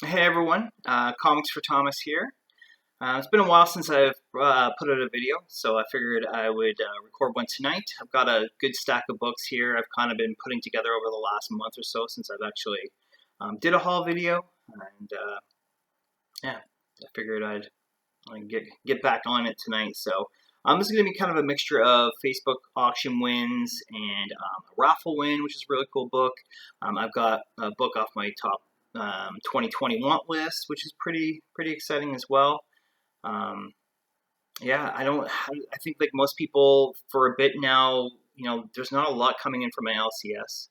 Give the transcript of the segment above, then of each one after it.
Hey everyone, Comics for Thomas here. It's been a while since I've put out a video, so I figured I would record one tonight. I've got a good stack of books here I've kind of been putting together over the last month or so since I've actually did a haul video, and yeah, I figured I'd get back on it tonight. So this is going to be kind of a mixture of Facebook auction wins and a raffle win, which is a really cool book. I've got a book off my top 2020 want list, which is pretty exciting as well. Yeah, I think like most people for a bit now, there's not a lot coming in from my LCS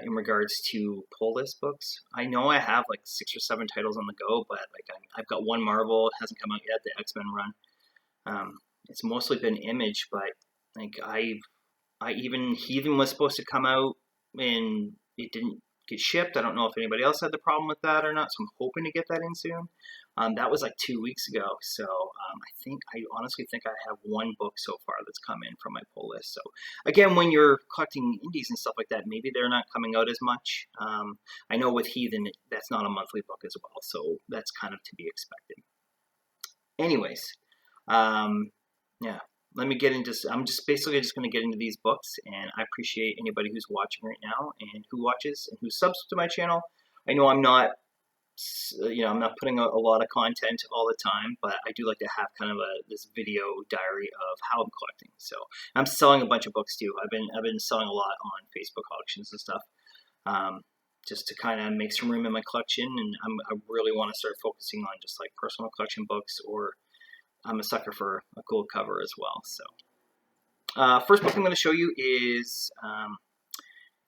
in regards to pull list books. I know I have like 6 or 7 titles on the go, but like I've got one Marvel, it hasn't come out yet, the X-Men run. It's mostly been Image, but like Heathen was supposed to come out and it didn't get shipped. I don't know if anybody else had the problem with that or not, so I'm hoping to get that in soon. That was like 2 weeks ago, so I honestly think I have one book so far that's come in from my pull list. So again, when you're collecting indies and stuff like that, maybe they're not coming out as much. I know with Heathen, that's not a monthly book as well, so that's kind of to be expected. Anyways, yeah, let me get into. I'm just basically just going to get into these books, and I appreciate anybody who's watching right now and who watches and who subs to my channel. I know I'm not, I'm not putting out a lot of content all the time, but I do like to have kind of this video diary of how I'm collecting. So I'm selling a bunch of books too. I've been selling a lot on Facebook auctions and stuff, just to kind of make some room in my collection. And I really want to start focusing on just like personal collection books, or I'm a sucker for a cool cover as well. So first book I'm going to show you is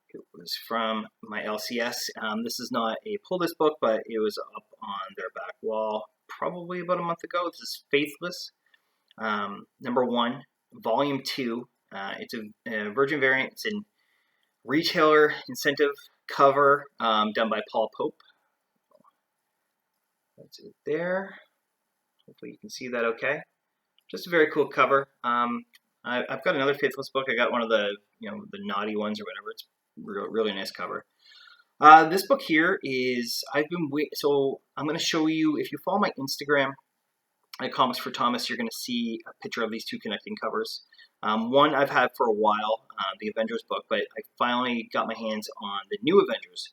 it was from my LCS. This is not a pull list book, but it was up on their back wall probably about a month ago. This is Faithless, number 1, volume 2. It's a Virgin variant. It's in retailer incentive cover, done by Paul Pope. That's it there. Hopefully you can see that okay. Just a very cool cover. I've got another Faithless book. I got one of the the naughty ones or whatever. It's really nice cover. This book here is so I'm going to show you, if you follow my Instagram at Comics for Thomas, you're going to see a picture of these 2 connecting covers. One I've had for a while, the Avengers book, but I finally got my hands on the new Avengers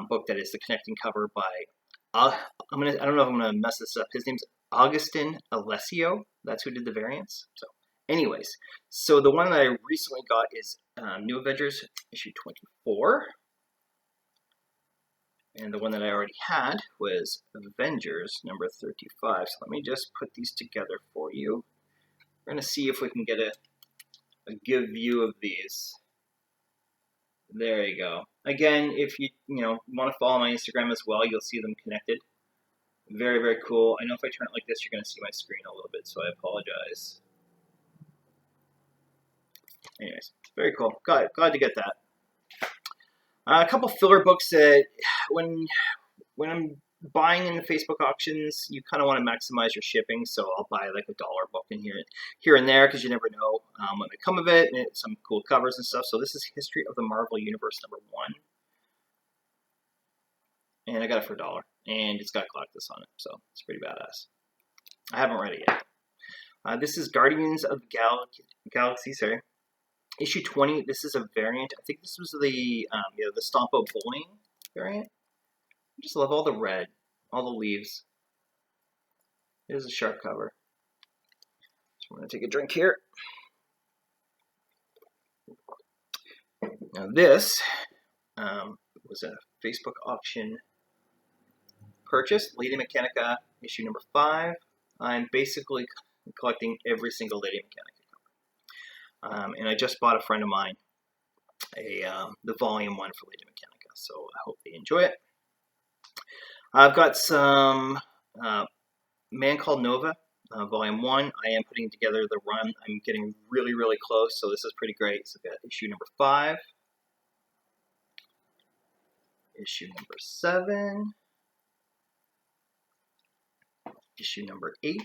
book that is the connecting cover by I don't know if I'm gonna mess this up. His name's Augustin Alessio. That's who did the variants. So anyways, so the one that I recently got is New Avengers issue 24. And the one that I already had was Avengers number 35. So let me just put these together for you. We're gonna see if we can get a good view of these. There you go. Again, if you want to follow my Instagram as well, you'll see them connected. Very cool. I know if I turn it like this, you're going to see my screen a little bit, so I apologize. Anyways, very cool. Glad to get that. A couple filler books that when I'm buying in the Facebook auctions, you kind of want to maximize your shipping, so I'll buy like $1 book in here and there, because you never know what may come of it, and some cool covers and stuff. So this is History of the Marvel Universe number 1, and I got it for $1, and it's got Galactus on it, so it's pretty badass. I haven't read it yet. This is Guardians of the Galaxy, sorry, issue 20. This is a variant. I think this was the Stompo Bullying variant. I just love all the red, all the leaves. It is a sharp cover. So I'm going to take a drink here. Now this was a Facebook auction purchase, Lady Mechanica issue number 5. I'm basically collecting every single Lady Mechanica cover. And I just bought a friend of mine the volume 1 for Lady Mechanica, so I hope they enjoy it. I've got some Man Called Nova, volume 1. I am putting together the run. I'm getting really close, so this is pretty great. So I've got issue number 5, issue number 7, issue number 8,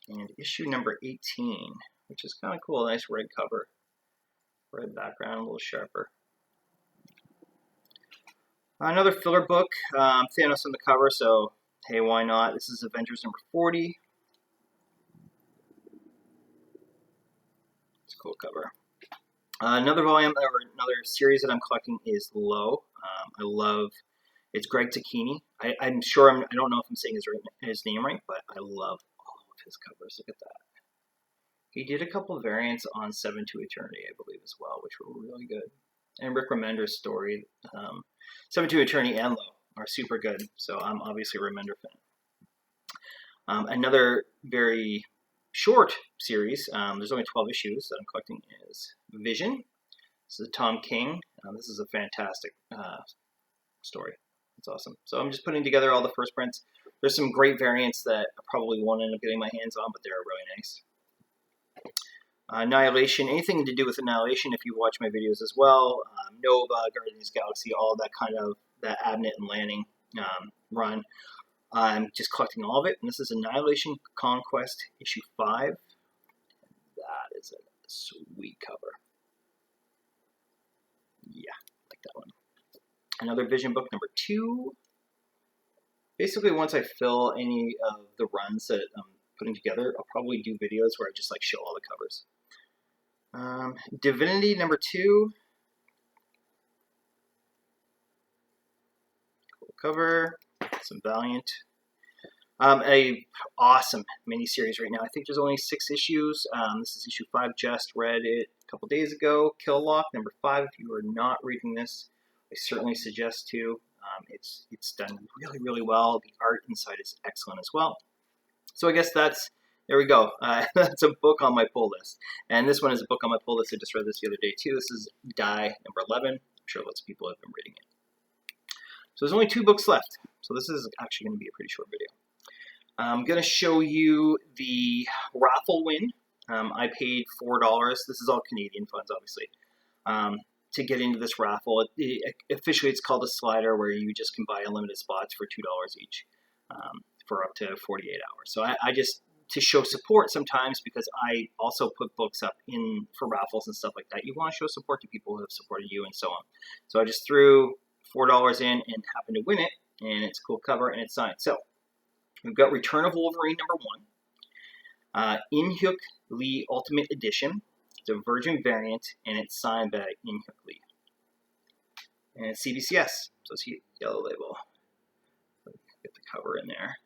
and issue number 18, which is kind of cool. Nice red cover, red background, a little sharper. Another filler book, Thanos on the cover, so hey, why not? This is Avengers number 40. It's a cool cover. Another volume or another series that I'm collecting is Low. I love. It's Greg Tacchini. I'm sure I don't know if I'm saying his name right, but I love all of his covers. Look at that. He did a couple of variants on 7 to Eternity, I believe, as well, which were really good. And Rick Remender's story, 7 to Eternity and Low, are super good. So I'm obviously a Remender fan. Another very short series, there's only 12 issues that I'm collecting, is Vision. This is Tom King. This is a fantastic story. It's awesome. So I'm just putting together all the first prints. There's some great variants that I probably won't end up getting my hands on, but they're really nice. Annihilation, anything to do with Annihilation, if you watch my videos as well. Nova, Guardians of the Galaxy, all that kind of, that Abnett and Lanning run. I'm just collecting all of it, and this is Annihilation Conquest issue 5. That is a sweet cover. Yeah, I like that one. Another Vision book, number 2. Basically, once I fill any of the runs that I'm putting together, I'll probably do videos where I just like show all the covers. Divinity number 2. Cool cover. Some Valiant. A awesome miniseries right now. I think there's only 6 issues. This is issue 5. Just read it a couple days ago. Kill Lock number 5. If you are not reading this, I certainly suggest to. It's done really, really well. The art inside is excellent as well. So I guess there we go. That's a book on my pull list. And this one is a book on my pull list. I just read this the other day too. This is Die number 11. I'm sure lots of people have been reading it. So there's only 2 books left. So this is actually going to be a pretty short video. I'm going to show you the Raffle Win. I paid $4. This is all Canadian funds, obviously, to get into this raffle. Officially, it's called a slider, where you just can buy unlimited spots for $2 each for up to 48 hours. So I just, to show support sometimes, because I also put books up in for raffles and stuff like that. You want to show support to people who have supported you and so on. So I just threw $4 in and happened to win it, and it's a cool cover and it's signed. So we've got Return of Wolverine number 1, In-Hyuk Lee Ultimate Edition. It's a Virgin variant, and it's signed by In-Hyuk Lee. And it's CBCS, so it's yellow label. Get the cover in there.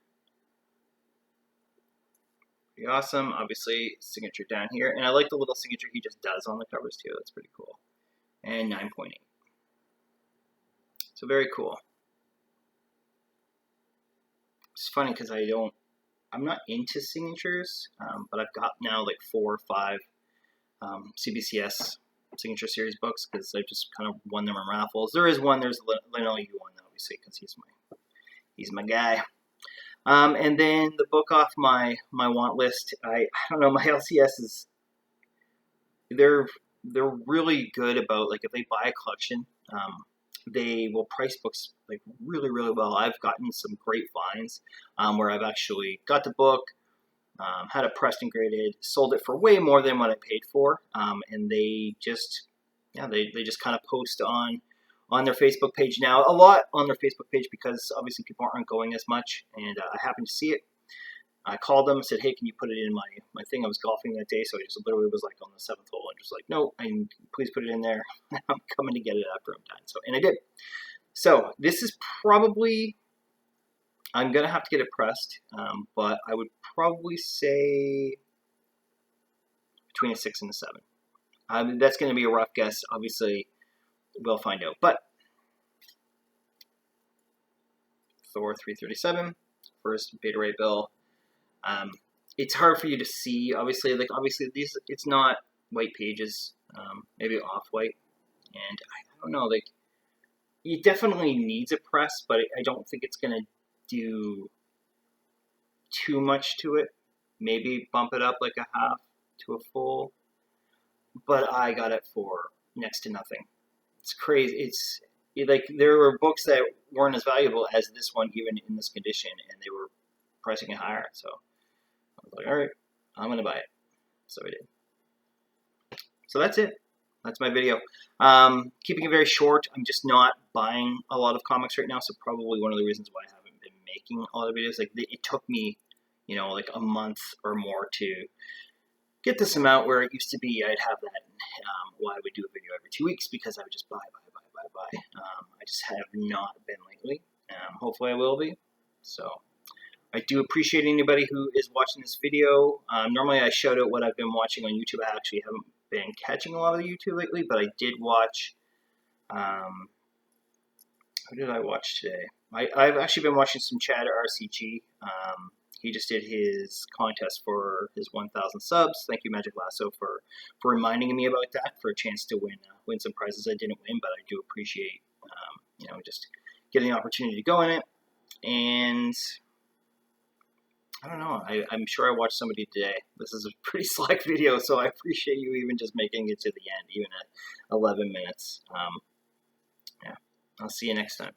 Pretty awesome. Obviously, signature down here. And I like the little signature he just does on the covers too. That's pretty cool. And 9.8. So very cool. It's funny because I'm not into signatures, but I've got now like 4 or 5 CBCS signature series books because I've just kind of won them in raffles. There is one, there's Lionel Yu one, obviously, because he's my guy. And then the book off my want list, I don't know, my LCS is, they're really good about, like, if they buy a collection, they will price books like really, really well. I've gotten some great finds where I've actually got the book, had it pressed and graded, sold it for way more than what I paid for, and they just, they just kind of post on their Facebook page now, a lot on their Facebook page, because obviously people aren't going as much, and I happened to see it. I called them, said, hey, can you put it in my thing? I was golfing that day, so I just literally was like on the 7th hole, and just like, no, please put it in there. I'm coming to get it after I'm done. So, and I did. So this is probably, I'm going to have to get it pressed, but I would probably say between a 6 and a 7. That's going to be a rough guess. Obviously, we'll find out. But Thor 337, first Beta Ray Bill. It's hard for you to see. Obviously, these, it's not white pages, maybe off-white, and I don't know, like, it definitely needs a press, but I don't think it's gonna do too much to it. Maybe bump it up like a half to a full, but I got it for next to nothing. It's crazy. Like, there were books that weren't as valuable as this one, even in this condition, and they were pricing it higher. So I was like, all right, I'm gonna buy it. So I did. So that's it. that's my video. Keeping it very short. I'm just not buying a lot of comics right now, so probably one of the reasons why I haven't been making a lot of videos. Like it took me, like a month or more to get this amount, where it used to be I'd have that. Well, I would do a video every 2 weeks because I would just buy. I just have not been lately. Hopefully I will be. So I do appreciate anybody who is watching this video. Normally I shout out what I've been watching on YouTube. I actually haven't been catching a lot of the YouTube lately, but I did watch, who did I watch today? I've actually been watching some Chad RCG. He just did his contest for his 1,000 subs. Thank you, Magic Lasso, for reminding me about that, for a chance to win some prizes I didn't win, but I do appreciate, just getting the opportunity to go in it. And I don't know. I'm sure I watched somebody today. This is a pretty slack video, so I appreciate you even just making it to the end, even at 11 minutes. Yeah, I'll see you next time.